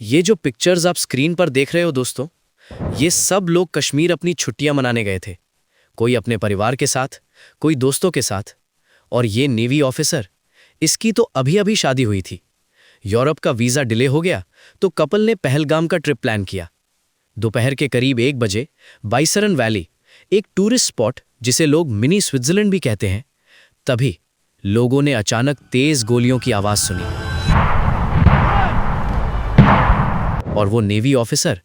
ये जो पिक्चर्स आप स्क्रीन पर देख रहे हो दोस्तों, ये सब लोग कश्मीर अपनी छुट्टियां मनाने गए थे। कोई अपने परिवार के साथ, कोई दोस्तों के साथ। और ये नेवी ऑफिसर, इसकी तो अभी अभी शादी हुई थी। यूरोप का वीज़ा डिले हो गया तो कपल ने पहलगाम का ट्रिप प्लान किया। दोपहर के करीब 1 बजे बाइसरन वैली, एक टूरिस्ट स्पॉट जिसे लोग मिनी स्विट्जरलैंड भी कहते हैं, तभी लोगों ने अचानक तेज गोलियों की आवाज सुनी और वो नेवी ऑफिसर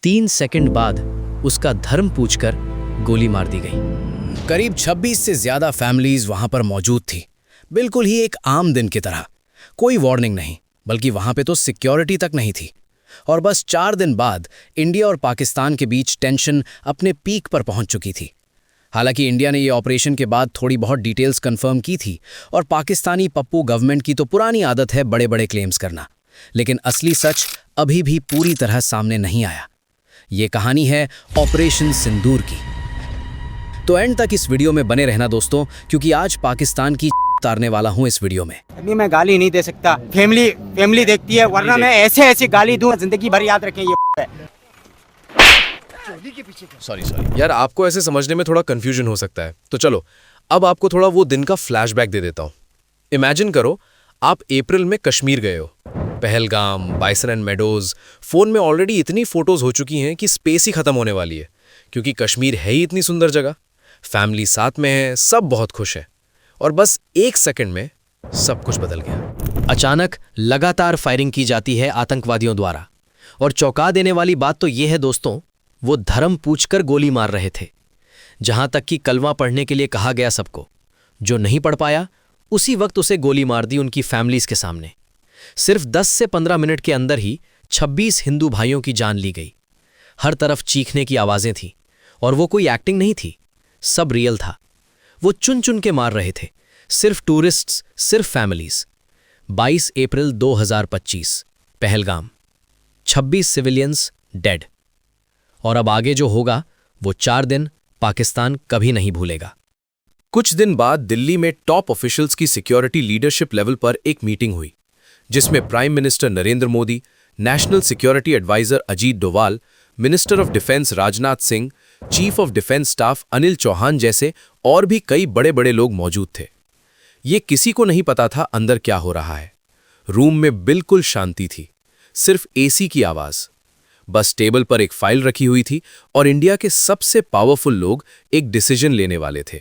3 सेकंड बाद उसका धर्म पूछकर गोली मार दी गई। करीब 26 से ज्यादा फैमिलीज वहां पर मौजूद थी, बिल्कुल ही एक आम दिन की तरह। कोई वार्निंग नहीं, बल्कि वहां पे तो सिक्योरिटी तक नहीं थी। और बस 4 दिन बाद इंडिया और पाकिस्तान के बीच टेंशन अपने पीक पर पहुंच चुकी थी। हालांकि इंडिया ने ये ऑपरेशन के बाद थोड़ी बहुत डिटेल्स कंफर्म की थी और पाकिस्तानी पप्पू गवर्नमेंट की तो पुरानी आदत है बड़े बड़े क्लेम्स करना, लेकिन असली सच अभी भी पूरी तरह सामने नहीं आया। ये कहानी है ऑपरेशन सिंदूर की। तो एंड तक इस वीडियो में बने रहना दोस्तों, क्योंकि आज पाकिस्तान की उतारने वाला हूं इस वीडियो में। अभी मैं गाली नहीं दे सकता, फैमिली देखती है, वरना मैं ऐसे गाली दूं जिंदगी भर याद रखें ये। सॉरी यार, आपको ऐसे समझने में थोड़ा कंफ्यूजन हो सकता है, तो चलो अब आपको थोड़ा वो दिन का फ्लैशबैक दे देता हूं। इमेजिन करो आप अप्रैल में कश्मीर गए हो, Pahalgam, bison and meadows. Phone में ऑलरेडी इतनी फोटोज हो चुकी हैं कि स्पेस ही खत्म होने वाली है, क्योंकि कश्मीर है ही इतनी सुंदर जगह। फैमिली साथ में है, सब बहुत खुश है, और बस 1 सेकंड में सब कुछ बदल गया। अचानक लगातार फायरिंग की जाती है आतंकवादियों द्वारा, और चौंका देने वाली बात तो यह है दोस्तों, वो धर्म पूछकर गोली मार रहे थे। जहां तक कि कलमा पढ़ने के लिए कहा गया सबको, जो नहीं पढ़ पाया उसी वक्त उसे गोली मार दी उनकी फैमिलीज के सामने। सिर्फ 10 से 15 मिनट के अंदर ही 26 हिंदू भाइयों की जान ली गई। हर तरफ चीखने की आवाजें थीं, और वो कोई एक्टिंग नहीं थी, सब रियल था। वो चुन चुन के मार रहे थे, सिर्फ टूरिस्ट्स, सिर्फ फैमिलीज। 22 अप्रैल 2025, पहलगाम, 26 सिविलियंस डेड। और अब आगे जो होगा वो 4 दिन पाकिस्तान कभी नहीं भूलेगा। कुछ दिन बाद दिल्ली में टॉप ऑफिशियल्स की सिक्योरिटी लीडरशिप लेवल पर एक मीटिंग हुई, जिसमें prime minister Narendra Modi, national security adviser Ajit Doval, minister of defence Rajnath Singh, chief of defence staff Anil Chauhan जैसे और भी कई बड़े बड़े लोग मौजूद थे। ये किसी को नहीं पता था अंदर क्या हो रहा है। रूम में बिल्कुल शांति थी, सिर्फ एसी की आवाज। बस टेबल पर एक फाइल रखी हुई थी और इंडिया के सबसे पावरफुल लोग एक डिसीजन लेने वाले थे,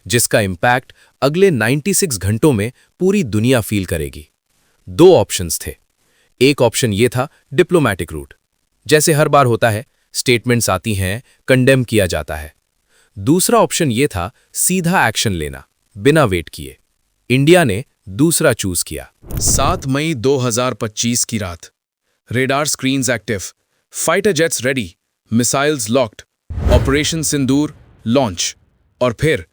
जिसका इंपैक्ट अगले 96 घंटों में पूरी दुनिया फील करेगी। 2 ऑप्शंस थे। एक ऑप्शन यह था डिप्लोमैटिक रूट, जैसे हर बार होता है, स्टेटमेंट्स आती हैं, कंडेम किया जाता है। दूसरा ऑप्शन यह था सीधा एक्शन लेना, बिना वेट किए। इंडिया ने दूसरा चूज किया। 7 मई 2025 की रात, radar screens active, fighter jets ready, missiles locked, operation Sindoor launch. और फिर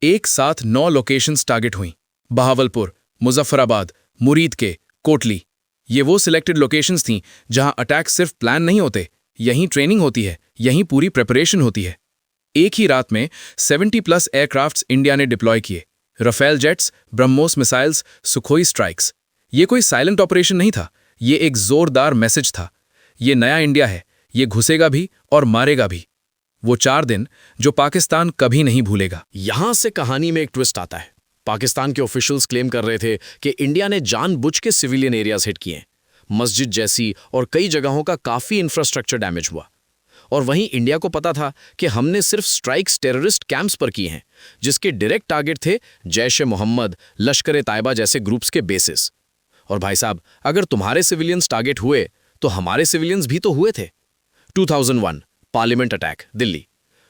एक साथ 9 लोकेशंस टारगेट हुई। बहावलपुर, मुजफ्फराबाद, मुरीद के, कोटली। ये वो सिलेक्टेड लोकेशंस थीं जहां अटैक सिर्फ प्लान नहीं होते, यहीं ट्रेनिंग होती है, यहीं पूरी प्रिपरेशन होती है। एक ही रात में 70+ एयरक्राफ्ट्स इंडिया ने डिप्लॉय किए। Rafale jets, BrahMos missiles, Sukhoi strikes. ये कोई साइलेंट ऑपरेशन नहीं था, ये एक जोरदार मैसेज था। ये नया इंडिया है, ये घुसेगा भी और मारेगा भी। वो 4 दिन जो पाकिस्तान कभी नहीं भूलेगा। यहां से कहानी में एक ट्विस्ट आता है। पाकिस्तान के ऑफिशियल्स क्लेम कर रहे थे कि इंडिया ने जानबूझ के सिविलियन एरियाज हिट किए, मस्जिद जैसी, और कई जगहों का काफी इंफ्रास्ट्रक्चर डैमेज हुआ। और वहीं इंडिया को पता था कि हमने सिर्फ स्ट्राइक्स टेररिस्ट कैंप्स पर की हैं, जिसके डायरेक्ट टारगेट थे जैश-ए-मोहम्मद, लश्कर-ए-तायबा जैसे ग्रुप्स के बेसिस। और भाई साहब, अगर तुम्हारे सिविलियंस टारगेट हुए तो हमारे सिविलियंस भी तो हुए थे। 2001 parliament attack, Delhi.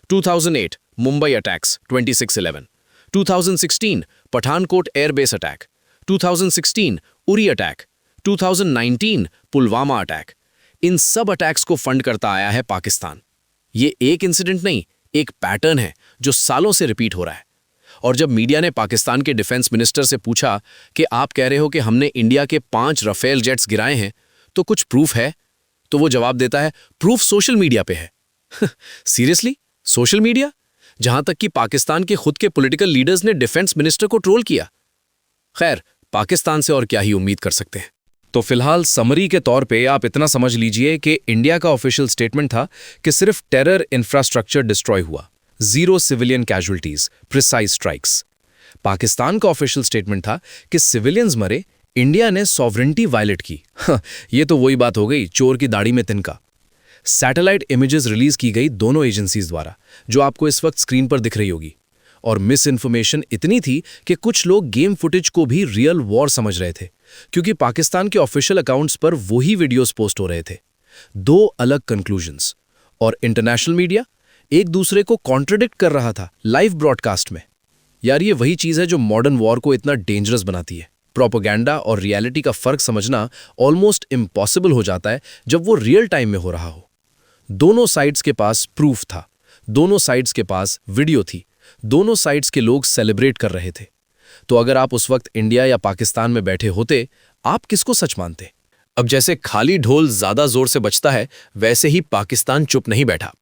2008 Mumbai attacks, 26/11। 2016 Pathankot airbase attack. 2016 Uri attack. 2019 Pulwama attack. इन सब अटैक्स को फंड करता आया है पाकिस्तान। ये एक इंसिडेंट नहीं, एक पैटर्न है जो सालों से रिपीट हो रहा है। और जब मीडिया ने पाकिस्तान के डिफेंस मिनिस्टर से पूछा कि आप कह रहे हो कि हमने इंडिया के 5 राफेल जेट्स गिराए हैं, तो कुछ प्रूफ है? तो वो जवाब देता है, प्रूफ सोशल मीडिया पे है। Seriously, social media? जहां तक कि पाकिस्तान के खुद के पॉलिटिकल लीडर्स ने डिफेंस मिनिस्टर को ट्रोल किया। खैर, पाकिस्तान से और क्या ही उम्मीद कर सकते हैं। तो फिलहाल समरी के तौर पे आप इतना समझ लीजिए कि इंडिया का ऑफिशियल स्टेटमेंट था कि सिर्फ टेरर इंफ्रास्ट्रक्चर डिस्ट्रॉय हुआ, 0 civilian casualties, precise strikes. Pakistan का ऑफिशियल स्टेटमेंट था कि सिविलियंस मरे, इंडिया ने सॉवरेंटी वायलेट की। ये तो वही बात हो गई, चोर की दाढ़ी में तिनका। सैटेलाइट इमेजेस रिलीज की गई दोनों एजेंसीज द्वारा, जो आपको इस वक्त स्क्रीन पर दिख रही होगी। और मिस इन्फॉर्मेशन इतनी थी कि कुछ लोग गेम फुटेज को भी रियल वॉर समझ रहे थे, क्योंकि पाकिस्तान के ऑफिशियल अकाउंट्स पर वही वीडियोस पोस्ट हो रहे थे। दो अलग कंक्लूजन्स, और इंटरनेशनल मीडिया एक दूसरे को कॉन्ट्रडिक्ट कर रहा था लाइव ब्रॉडकास्ट में। यार, ये वही चीज है जो मॉडर्न वॉर को इतना डेंजरस बनाती है। प्रोपेगेंडा और रियलिटी का फर्क समझना ऑलमोस्ट इम्पॉसिबल हो जाता है जब वो रियल टाइम में हो रहा हो। दोनों साइड्स के पास प्रूफ था, दोनों साइड्स के पास वीडियो थी, दोनों साइड्स के लोग सेलिब्रेट कर रहे थे। तो अगर आप उस वक्त इंडिया या पाकिस्तान में बैठे होते, आप किसको सच मानते? अब जैसे खाली ढोल ज्यादा जोर से बजता है, वैसे ही पाकिस्तान चुप नहीं बैठा।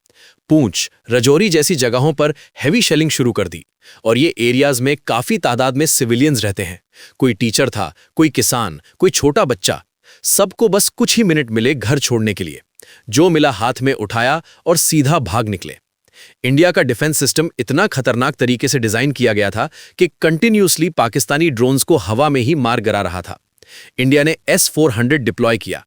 पूंछ, रजौरी जैसी जगहों पर हैवी शेलिंग शुरू कर दी, और ये एरियाज में काफी तादाद में सिविलियंस रहते हैं। कोई टीचर था, कोई किसान, कोई छोटा बच्चा, सबको बस कुछ ही मिनट मिले घर छोड़ने के लिए। जो मिला हाथ में उठाया और सीधा भाग निकले। इंडिया का डिफेंस सिस्टम इतना खतरनाक तरीके से डिजाइन किया गया था कि कंटिन्यूअसली पाकिस्तानी ड्रोन्स को हवा में ही मार गिरा रहा था। इंडिया ने S-400 डिप्लॉय किया,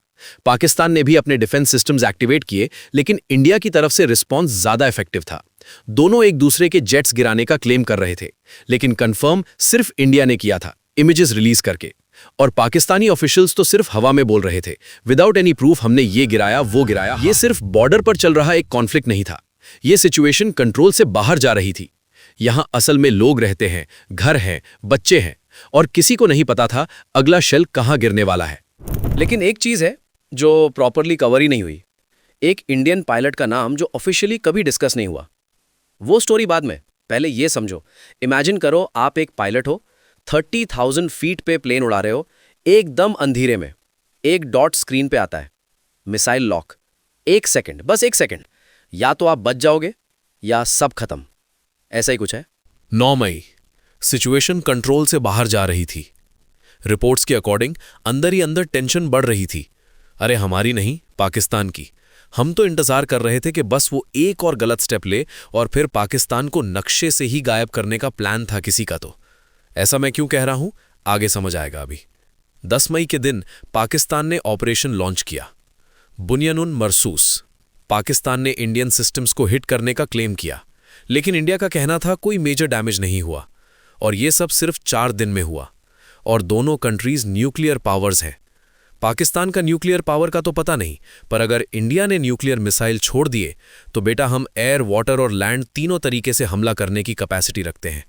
पाकिस्तान ने भी अपने डिफेंस सिस्टम्स एक्टिवेट किए, लेकिन इंडिया की तरफ से रिस्पॉन्स ज्यादा इफेक्टिव था। दोनों एक दूसरे के जेट्स गिराने का क्लेम कर रहे थे, लेकिन कंफर्म सिर्फ इंडिया ने किया था, इमेजेस रिलीज करके। और पाकिस्तानी ऑफिशियल्स तो सिर्फ हवा में बोल रहे थे, विदाउट एनी प्रूफ हमने ये गिराया, वो गिराया। ये सिर्फ बॉर्डर पर चल रहा एक कॉन्फ्लिक्ट नहीं था, ये सिचुएशन कंट्रोल से बाहर जा रही थी। यहां असल में लोग रहते हैं, घर हैं, बच्चे हैं, और किसी को नहीं पता था अगला शेल कहां गिरने वाला है। लेकिन एक चीज है जो प्रॉपरली कवर ही नहीं हुई, एक इंडियन पायलट का नाम जो ऑफिशियली कभी डिस्कस नहीं हुआ। वो स्टोरी बाद में, पहले ये समझो। इमेजिन करो आप एक पायलट हो, 30,000 फीट पे प्लेन उड़ा रहे हो, एकदम अंधेरे में एक डॉट स्क्रीन पे आता है, मिसाइल लॉक। 1 सेकंड, बस 1 सेकंड, या तो आप बच जाओगे या सब खत्म। ऐसा ही कुछ है। 9 मई, सिचुएशन कंट्रोल से बाहर जा रही थी। रिपोर्ट्स के अकॉर्डिंग अंदर ही अंदर टेंशन बढ़ रही थी। अरे हमारी नहीं, पाकिस्तान की। हम तो इंतजार कर रहे थे कि बस वो एक और गलत स्टेप ले और फिर पाकिस्तान को नक्शे से ही गायब करने का प्लान था किसी का। तो ऐसा मैं क्यों कह रहा हूं, आगे समझ आएगा अभी। 10 मई के दिन पाकिस्तान ने ऑपरेशन लॉन्च किया, बुनियानुन मरसूस। पाकिस्तान ने इंडियन सिस्टम्स को हिट करने का क्लेम किया, लेकिन इंडिया का कहना था कोई मेजर डैमेज नहीं हुआ। और ये सब सिर्फ 4 दिन में हुआ। और दोनों कंट्रीज न्यूक्लियर पावर्स हैं। पाकिस्तान का न्यूक्लियर पावर का तो पता नहीं, पर अगर इंडिया ने न्यूक्लियर मिसाइल छोड़ दिए तो बेटा हम एयर, वाटर और लैंड तीनों तरीके से हमला करने की कैपेसिटी रखते हैं।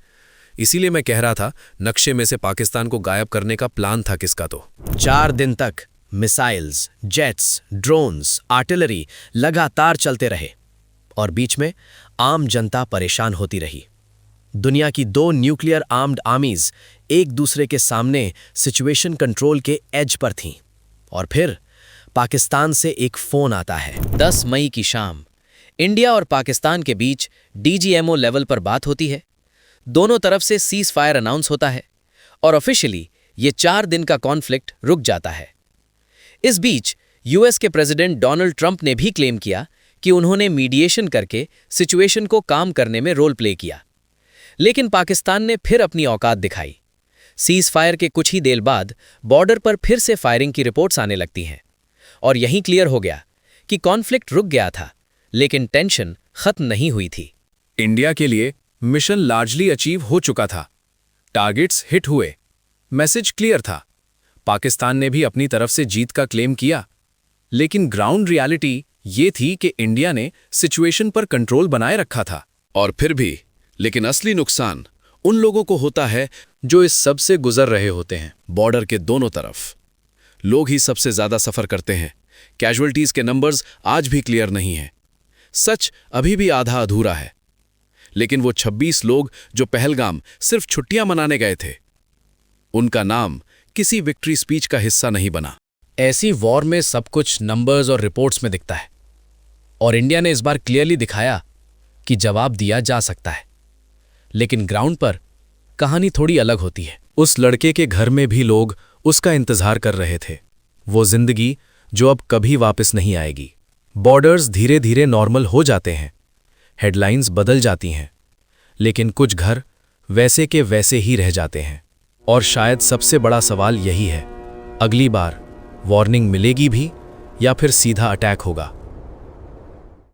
इसीलिए मैं कह रहा था नक्शे में से पाकिस्तान को गायब करने का प्लान था किसका। तो 4 दिन तक मिसाइल्स, जेट्स, ड्रोन्स, आर्टिलरी लगातार चलते रहे, और बीच में आम जनता परेशान होती रही। दुनिया की 2 न्यूक्लियर आर्म्ड आर्मीज एक दूसरे के सामने सिचुएशन कंट्रोल के एज पर थीं। और फिर पाकिस्तान से एक फोन आता है। 10 मई की शाम इंडिया और पाकिस्तान के बीच DGMO लेवल पर बात होती है। दोनों तरफ से सीज फायर अनाउंस होता है और ऑफिशियली ये 4 दिन का कॉन्फ्लिक्ट रुक जाता है। इस बीच US के प्रेसिडेंट डोनाल्ड ट्रंप ने भी क्लेम किया कि उन्होंने मीडिएशन करके सिचुएशन को काम करने में रोल प्ले किया। लेकिन पाकिस्तान ने फिर अपनी औकात दिखाई। सीज फायर के कुछ ही देर बाद बॉर्डर पर फिर से फायरिंग की रिपोर्ट्स आने लगती हैं, और यहीं क्लियर हो गया कि कॉन्फ्लिक्ट रुक गया था, लेकिन टेंशन खत्म नहीं हुई थी। इंडिया के लिए मिशन लार्जली अचीव हो चुका था, टारगेट्स हिट हुए, मैसेज क्लियर था। पाकिस्तान ने भी अपनी तरफ से जीत का क्लेम किया, लेकिन ग्राउंड रियलिटी ये थी कि इंडिया ने सिचुएशन पर कंट्रोल बनाए रखा था। और फिर भी, लेकिन असली नुकसान उन लोगों को होता है जो इस सब से गुजर रहे होते हैं। बॉर्डर के दोनों तरफ लोग ही सबसे ज्यादा सफर करते हैं। कैजुअल्टीज के नंबर्स आज भी क्लियर नहीं हैं। सच अभी भी आधा अधूरा है। लेकिन वो 26 लोग जो पहलगाम सिर्फ छुट्टियां मनाने गए थे, उनका नाम किसी विक्ट्री स्पीच का हिस्सा नहीं बना। ऐसी वॉर में सब कुछ नंबर्स और रिपोर्ट्स में दिखता है, और इंडिया ने इस बार क्लियरली दिखाया कि जवाब दिया जा सकता है। लेकिन ग्राउंड पर कहानी थोड़ी अलग होती है। उस लड़के के घर में भी लोग उसका इंतजार कर रहे थे। वो जिंदगी जो अब कभी वापस नहीं आएगी। बॉर्डर्स धीरे धीरे नॉर्मल हो जाते हैं, हेडलाइंस बदल जाती हैं, लेकिन कुछ घर वैसे के वैसे ही रह जाते हैं। और शायद सबसे बड़ा सवाल यही है, अगली बार वार्निंग मिलेगी भी या फिर सीधा अटैक होगा।